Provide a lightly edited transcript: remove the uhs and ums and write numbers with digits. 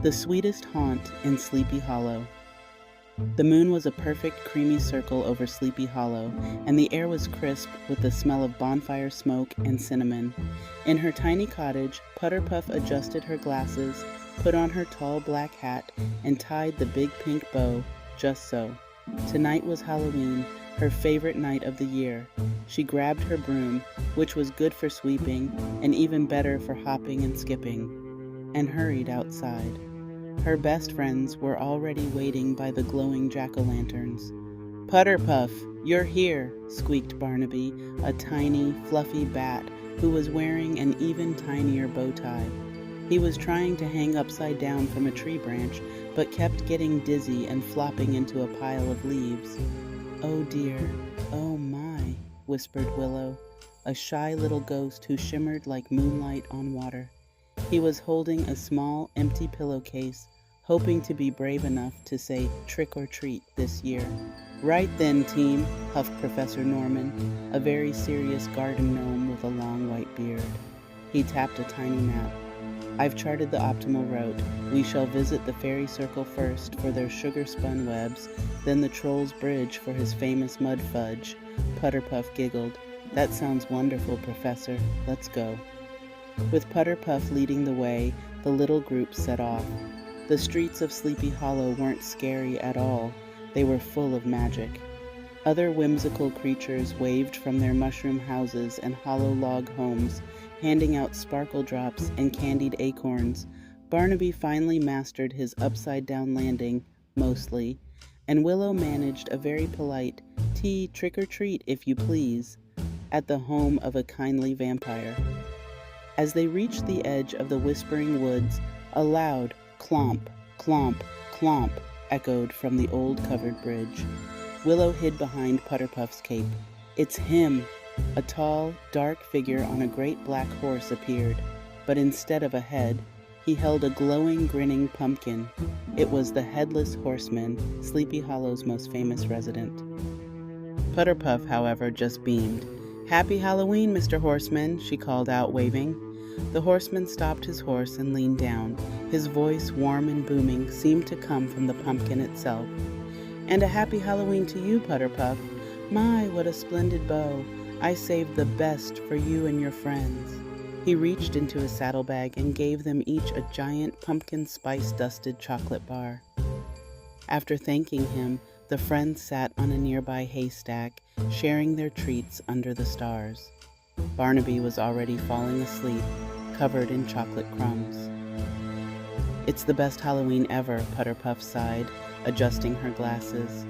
The sweetest haunt in Sleepy Hollow. The moon was a perfect creamy circle over Sleepy Hollow, and the air was crisp with the smell of bonfire smoke and cinnamon. In her tiny cottage, Putterpuff adjusted her glasses, put on her tall black hat, and tied the big pink bow, just so. Tonight was Halloween, her favorite night of the year. She grabbed her broom, which was good for sweeping and even better for hopping and skipping, and hurried outside. Her best friends were already waiting by the glowing jack-o'-lanterns. "Putterpuff, you're here," squeaked Barnaby, a tiny, fluffy bat who was wearing an even tinier bow tie. He was trying to hang upside down from a tree branch, but kept getting dizzy and flopping into a pile of leaves. "Oh dear, oh my," whispered Willow, a shy little ghost who shimmered like moonlight on water. He was holding a small, empty pillowcase, hoping to be brave enough to say trick or treat this year. "Right then, team," huffed Professor Gnorman, a very serious garden gnome with a long white beard. He tapped a tiny map. "I've charted the optimal route. We shall visit the fairy circle first for their sugar-spun webs, then the troll's bridge for his famous mud fudge." Putterpuff giggled. "That sounds wonderful, Professor. Let's go." With Putterpuff leading the way, the little group set off. The streets of Sleepy Hollow weren't scary at all. They were full of magic. Other whimsical creatures waved from their mushroom houses and hollow log homes, handing out sparkle drops and candied acorns. Barnaby finally mastered his upside-down landing, mostly, and Willow managed a very polite "tea, trick or treat, if you please," at the home of a kindly vampire. As they reached the edge of the whispering woods, a loud clomp, clomp, clomp echoed from the old covered bridge. Willow hid behind Putterpuff's cape. "It's him!" A tall, dark figure on a great black horse appeared, but instead of a head, he held a glowing, grinning pumpkin. It was the Headless Horseman, Sleepy Hollow's most famous resident. Putterpuff, however, just beamed. "Happy Halloween, Mr. Horseman," she called out, waving. The horseman stopped his horse and leaned down. His voice, warm and booming, seemed to come from the pumpkin itself. "And a happy Halloween to you, Putterpuff. My, what a splendid bow. I saved the best for you and your friends." He reached into his saddlebag and gave them each a giant pumpkin spice-dusted chocolate bar. After thanking him, the friends sat on a nearby haystack, sharing their treats under the stars. Barnaby was already falling asleep, covered in chocolate crumbs. "It's the best Halloween ever," Putterpuff sighed, adjusting her glasses.